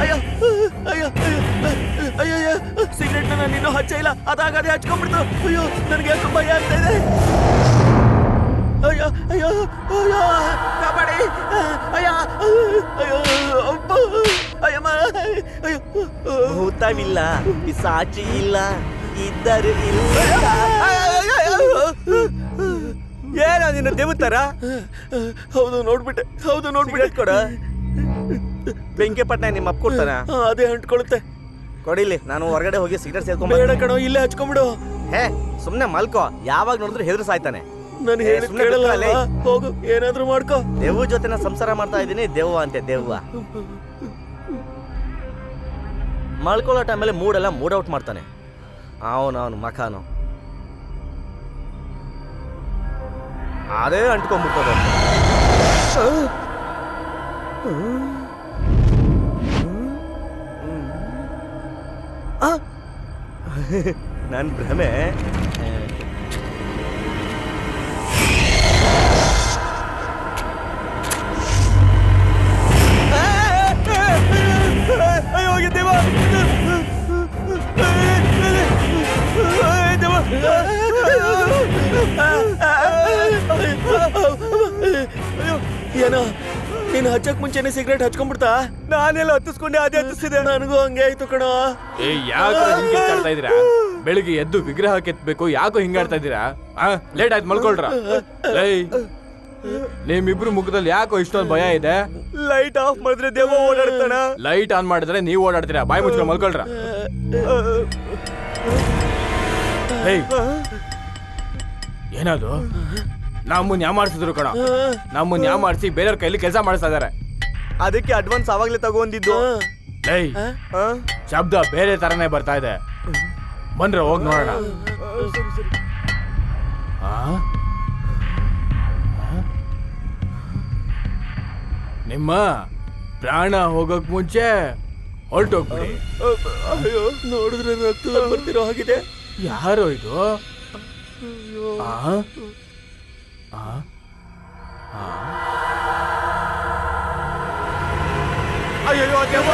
ಅಯ್ಯೋ ಅಯ್ಯೋ ಅಯ್ಯೋ ಸಿಗರೇಟ್ ನಾನು ಇನ್ನೂ ಹಚ್ಚ ಇಲ್ಲ, ಅದಾಗದೆ ಹಚ್ಕೊಂಡ್ಬಿಡ್ತು. ಅಯ್ಯೋ ನನಗೆ ಯಾಕೆ ಭಯ ಆಗ್ತಾ ಇದೆ. ಅಯ್ಯೋ ಅಯ್ಯೋ ಅಯ್ಯೋ ಕಾಪಾಡಿ. ಅಯ್ಯೋ ಅಯ್ಯೋ ಅಯ್ಯಮ್ಮ. ಅಯ್ಯೋ ಭೂತವಿಲ್ಲ, ಪಿಸಾಚಿ ಇಲ್ಲ, ಇದ್ದರು ಇಲ್ಲ. ಏನೋ ನಿನ್ನ ದೇವತರ? ಹೌದು ನೋಡ್ಬಿಟ್ಟೆ, ಹೌದು ನೋಡ್ಬಿಟ್ಟೆ. ಕೊಡ ಬೆಂಕಿ ಪಟ್ನ ನಿಮ್ಮ ಅಪ್ಪ ಕೊಡ್ತಾನ? ಅದೇ ಅಂಟ್ಕೊಳುತ್ತೆ. ಕೊಡಿಲಿ, ನಾನು ಹೊರಗಡೆ ಹೋಗಿ ಸಿಗರೇಟ್ ಸೇರ್ಕೊಂಡ್ ಬೇಡ ಕಣೋ, ಇಲ್ಲೇ ಹಚ್ಕೊಂಡ್ಬಿಡು. ಹೇ ಸುಮ್ನೆ ಮಲ್ಕೋ, ಯಾವಾಗ ನೋಡಿದ್ರು ಹೆದ್ರು ಸಾಯ್ತಾನೆ. ನಾನು ಹೇಳಿ ಕೇಳಲ್ಲ. ಹೋಗು, ಏನಾದ್ರೂ ಮಾಡ್ಕೋ. ದೇವ್ ಜೊತೆ ನಾ ಸಂಸಾರ ಮಾಡ್ತಾ ಇದ್ದೀನಿ. ದೇವ್ವ ಅಂತೆ, ದೇವ್ವ. ಮಲ್ಕೊಳ್ಳೋ ಟೈಮಲ್ಲಿ ಮೂಡೆಲ್ಲ ಮೂಡ್ ಔಟ್ ಮಾಡ್ತಾನೆ ಅವನು ಮಖಾನು. ಅದೇ ಅಂಟ್ಕೊಂಡ್ಬಿಡ್ತದ. ನನ್ ಭ್ರಮೆ. ಅಯ್ಯೋ ದೇವ, ಏನೋ ನೀನು ಹಚ್ಚಕ್ ಮುಂಚೆನೆ ಸಿಗರೇಟ್ ಹಚ್ಕೊಂಡ್ಬಿಡ್ತಾ? ನಾನೆಲ್ಲ ಹತ್ತಿಸ್ಕೊಂಡೆ, ಅದೇ ಹತ್ತಿಸಿದೆ. ನನಗೂ ಹಂಗೆ ಆಯ್ತು ಕಣೋ. ಯಾಕೋ ಹಿಂಗಾಡ್ತಾ ಇದೀರಾ? ಬೆಳಿಗ್ಗೆ ಎದ್ದು ವಿಗ್ರಹ ಕೆತ್ತಬೇಕು, ಯಾಕೋ ಹಿಂಗಾಡ್ತಾ ಇದೀರಾ? ಲೇಟ್ ಆಯ್ತು, ಮಲ್ಕೊಳ್ರ. ನಿಮ್ಮಿಬ್ರು ಮುಖದಲ್ಲಿ ಯಾಕೋ ಇಷ್ಟೊಂದು ಭಯ ಇದೆ? ಲೈಟ್ ಆಫ್ ಮಾಡಿದ್ರೆ ದೇವ ಓಡಾಡ್ತಾನ. ಲೈಟ್ ಆನ್ ಮಾಡಿದ್ರೆ ನೀವು ಓಡಾಡ್ತೀರಾ. ಬಾಯಿ ಮುಚ್ಕೊಂಡು ಮಲ್ಕೊಳ್ರ. ಏನದು? ನಮ್ಮನ್ನ ಯಾಮಾಡ್ಸಿದ್ರು ಕಣ. ನಮ್ಮನ್ನ ಯಾಮಾಡ್ಸಿ ಬೇರೆಯವ್ರ ಕೈಲಿ ಕೆಲಸ ಮಾಡಿಸ್ತಾ ಇದಾರೆ. ಅದಕ್ಕೆ ಅಡ್ವಾನ್ಸ್ ಅವಾಗ್ಲೇ ತಗೊಂಡಿದ್ದು. ಶಬ್ದ ಬೇರೆ ತರನೇ ಬರ್ತಾ ಇದೆ. ಬಂದ್ರೆ ಹೋಗಿ ನೋಡೋಣ. ನಿಮ್ಮ ಪ್ರಾಣ ಹೋಗಕ್ ಮುಂಚೆ ಹೊರಟೋಗ್ಬಿಡಿ. ಅಯ್ಯೋ ನೋಡಿದ್ರೆ ರಕ್ತ ಬರ್ತಿರೋ ಹಾಗಿದೆ. ಯಾರೋ ಇದು? ಅಯ್ಯೋ ದೇವ,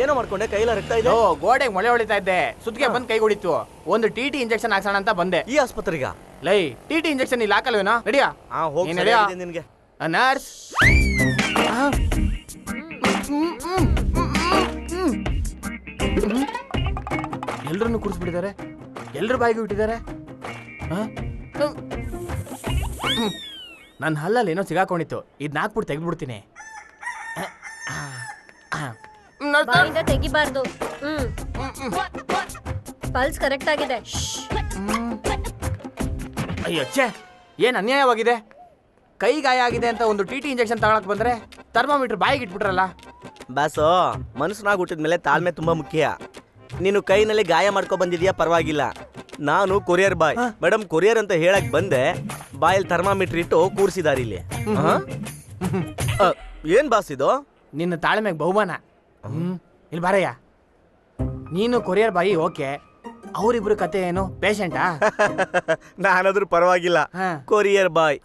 ಏನೋ ಮಾಡ್ಕೊಂಡೆ, ಕೈಲ ರಕ್ತ ಇದೆ. ಗೋಡೆಗೆ ಮೊಳೆ ಹೊಡಿತಾ ಇದ್ದೆ, ಸುತ್ತಿಗೆ ಬಂದ್ ಕೈ ಹೊಡಿತು. ಒಂದು ಟಿಟಿ ಇಂಜೆಕ್ಷನ್ ಹಾಕ್ಸೋಣ ಅಂತ ಬಂದೆ. ಈ ಆಸ್ಪತ್ರೆಗ? ಲೈ ಟಿಟಿ ಇಂಜೆಕ್ಷನ್ ಇಲ್ಲಿ ಹಾಕಲ್ವೇನೋ? ನಡಿಯಾ ನಿನ್ಗೆ ನರ್ಸ್. ಎಲ್ರನ್ನು ಕೂರಿಸ್ಬಿಟ್ಟಿದ್ದಾರೆ, ಎಲ್ರ ಬಾಯಿಗೆ ಬಿಟ್ಟಿದ್ದಾರೆ. ನನ್ನ ಹಲ್ಲಲ್ಲಿ ಏನೋ ಸಿಗಾಕೊಂಡಿತ್ತು, ಇದನ್ನ ಹಾಕ್ಬಿಟ್ಟು ತೆಗೆದ್ಬಿಡ್ತೀನಿ. ತೆಗಿಬಾರ್ದು. ಪಲ್ಸ್ ಕರೆಕ್ಟ್ ಆಗಿದೆ. ಅಯ್ಯೋ ಛೇ, ಏನ್ ಅನ್ಯಾಯವಾಗಿದೆ. ಕೈ ಗಾಯ ಆಗಿದೆ ಅಂತ ಒಂದು ಟಿಟಿ ಇಂಜೆಕ್ಷನ್ ತಗೊಳಕ್ ಬಂದ್ರೆ ಥರ್ಮಾಮೀಟರ್ ಬಾಯಿಗೆ ಇಟ್ಬಿಟ್ರಲ್ಲ. ಬಾಸು, ಮನಸ್ಸನಾಗ ಹುಟ್ಟಿದ್ಮೇಲೆ ತಾಳ್ಮೆ ತುಂಬಾ ಮುಖ್ಯ. ನೀನು ಕೈನಲ್ಲಿ ಗಾಯ ಮಾಡ್ಕೊ ಬಂದಿದ್ಯಾ, ಪರವಾಗಿಲ್ಲ. ನಾನು ಕೊರಿಯರ್ ಬಾಯ್, ಮೇಡಮ್ ಕೊರಿಯರ್ ಅಂತ ಹೇಳಕ್ ಬಂದೆ. ಬಾಯಲ್ಲಿ ಥರ್ಮಾಮೀಟರ್ ಇಟ್ಟು ಕೂರಿಸಿದಾರೆ ಇಲ್ಲಿ. ಏನ್ ಬಾಸ್ ಇದು? ನಿನ್ನ ತಾಳ್ಮೆಗೆ ಬಹುಮಾನ. ಇಲ್ಲಿ ಬಾರಯ್ಯ, ನೀನು ಕೊರಿಯರ್ ಬಾಯಿ ಓಕೆ, ಅವರಿಬ್ರು ಕತೆ ಏನು? ಪೇಷಂಟಾ? ನಾನಾದ್ರೂ ಪರವಾಗಿಲ್ಲ. ಕೊರಿಯರ್ ಬಾಯ್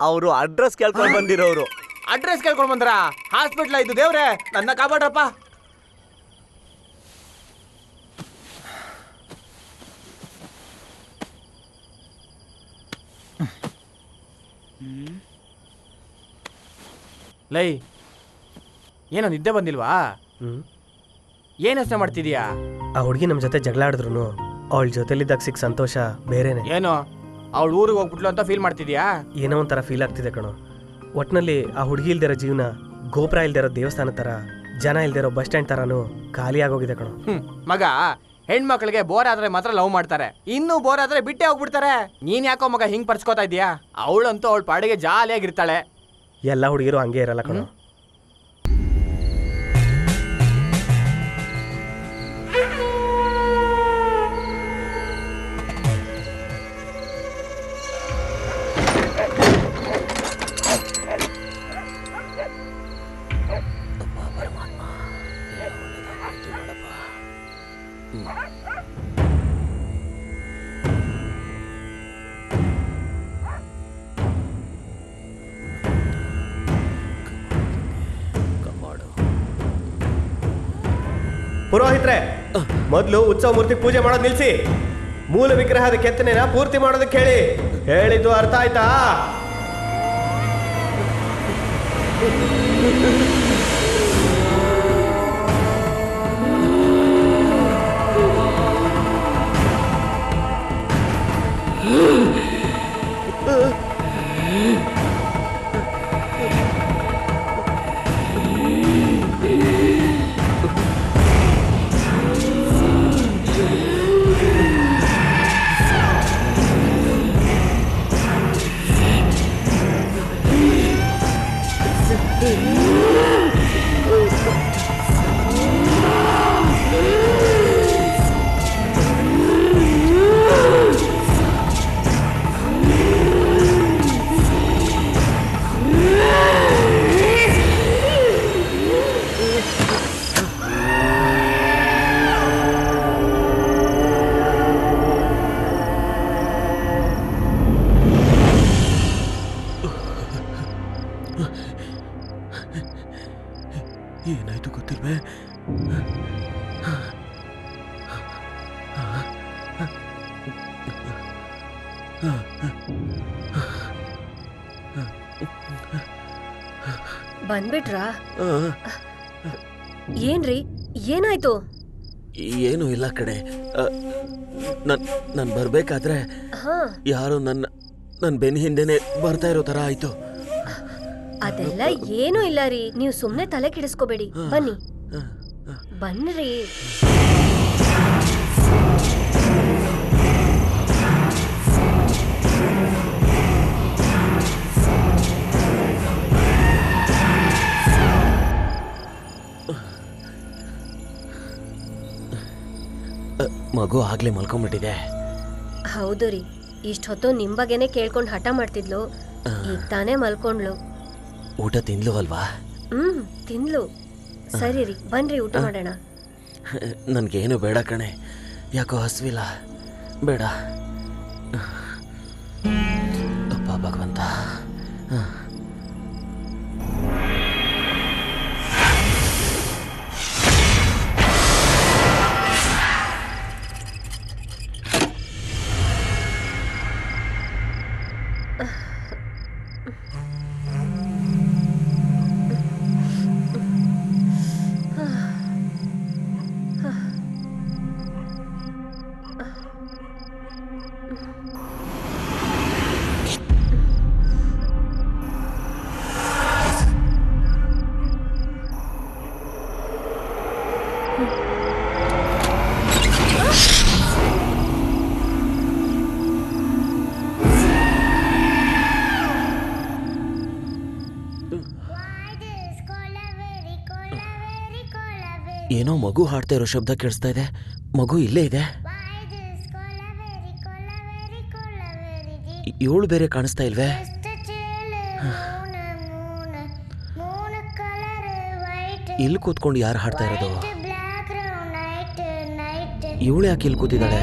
ಅವರು ಅಡ್ರೆಸ್ ಕೇಳ್ಕೊಂಡು ಬಂದಿರೋರು. ಅಡ್ರೆಸ್ ಕೇಳ್ಕೊಂಡು ಬಂದ್ರ? ಹಾಸ್ಪಿಟ್ಲ್ ಇದು ದೇವ್ರೆ, ನನ್ನ ಕಾಪಾಡ್ರಪ್ಪ. ಲೈ ಏನೋ ನಿದ್ದೆ ಬಂದಿಲ್ವಾ? ಏನು ಯೋಚನೆ ಮಾಡ್ತಿದ್ಯಾ? ಆ ಹುಡುಗಿ ನಮ್ಮ ಜೊತೆ ಜಗಳ ಆಡಿದ್ರು ಅವಳ ಜೊತೆಲಿದ್ದಾಗ ಸಿಕ್ಕ ಸಂತೋಷ ಬೇರೆನೆ. ಏನೋ ಅವಳು ಊರಿಗೆ ಹೋಗ್ಬಿಟ್ಲು ಅಂತ ಫೀಲ್ ಮಾಡ್ತಿದ್ಯಾ? ಏನೋ ಒಂಥರ ಫೀಲ್ ಆಗ್ತಿದೆ ಕಣೋ. ಒಟ್ನಲ್ಲಿ ಆ ಹುಡುಗಿ ಇಲ್ದಿರೋ ಜೀವನ ಗೋಪುರ ಇಲ್ದಿರೋ ದೇವಸ್ಥಾನ ಥರ, ಜನ ಇಲ್ದಿರೋ ಬಸ್ ಸ್ಟ್ಯಾಂಡ್ ಥರನೂ ಖಾಲಿ ಆಗೋಗಿದೆ ಕಣೋ. ಮಗ, ಹೆಣ್ಮಕ್ಳಿಗೆ ಬೋರ್ ಆದ್ರೆ ಮಾತ್ರ ಲವ್ ಮಾಡ್ತಾರೆ, ಇನ್ನು ಬೋರ್ ಆದ್ರೆ ಬಿಟ್ಟೆ ಹೋಗ್ಬಿಡ್ತಾರೆ. ನೀನ್ ಯಾಕೋ ಮಗ ಹಿಂಗ್ ಪರ್ಚ್ಕೋತಾ ಇದೀಯಾ? ಅವಳಂತೂ ಅವಳ ಪಾಡಿಗೆ ಜಾಲಿಯಾಗಿರ್ತಾಳೆ. ಎಲ್ಲ ಹುಡುಗಿರು ಹಂಗೆ ಇರಲ್ಲ ಕಣೋ. ಪುರೋಹಿತ್ರೆ, ಮೊದಲು ಉತ್ಸವ ಮೂರ್ತಿ ಪೂಜೆ ಮಾಡೋದು ನಿಲ್ಸಿ. ಮೂಲ ವಿಗ್ರಹದ ಕೆತ್ತನೆನ ಪೂರ್ತಿ ಮಾಡೋದಕ್ಕೆ ಹೇಳಿ. ಹೇಳಿದ್ದು ಅರ್ಥ ಆಯ್ತಾ? ಏನಾಯ್ತು ಗೊತ್ತಿಲ್ವೇ? ಬಂದ್ಬಿಟ್ರಾ? ಏನ್ರಿ, ಏನಾಯ್ತು? ಏನೂ ಇಲ್ಲ ಕಡೆ. ನಾನು ಬರ್ಬೇಕಾದ್ರೆ ಯಾರೋ ನನ್ನ ಬೆನ್ನ ಹಿಂದೆನೆ ಬರ್ತಾ ಇರೋ ತರ ಆಯ್ತು. ಅದೆಲ್ಲ ಏನೂ ಇಲ್ಲ ರೀ, ನೀವು ಸುಮ್ನೆ ತಲೆ ಕೆಡಿಸ್ಕೋಬೇಡಿ. ಬನ್ನಿ ಬನ್ನಿರಿ. ಮಗು ಆಗ್ಲೇ ಮಲ್ಕೊಂಡ್ಬಿಟ್ಟಿದೆ. ಹೌದು ರೀ, ಇಷ್ಟೊತ್ತು ನಿಮ್ ಬಗ್ಗೆನೆ ಕೇಳ್ಕೊಂಡು ಹಠ ಮಾಡ್ತಿದ್ಲು, ಈಗ ತಾನೇ ಮಲ್ಕೊಂಡ್ಲು. ಊಟ ತಿನ್ಲು ಅಲ್ವಾ? ತಿನ್ಲು. ಸರಿ ರೀ, ಬನ್ರಿ ಊಟ ಮಾಡೋಣ. ನನ್ಗೇನು ಬೇಡ ಕಣೆ, ಯಾಕೋ ಹಸ್ವಿಲ್ಲ. ಬೇಡ ಅಪ್ಪ ಭಗವಂತ. ಏನೋ ಮಗು ಹಾಡ್ತಾ ಇರೋ ಶಬ್ದ ಕೇಳಿಸ್ತಾ ಇದೆ. ಮಗು ಇಲ್ಲೇ ಇದೆ. ಇವಳು ಬೇರೆ ಕಾಣಿಸ್ತಾ ಇಲ್ವೇ? ಇಲ್ಲಿ ಕೂತ್ಕೊಂಡು ಯಾರು ಹಾಡ್ತಾ ಇರೋದು? ಇವಳು ಯಾಕೆ ಇಲ್ಲಿ ಕೂತಿದ್ದಾಳೆ?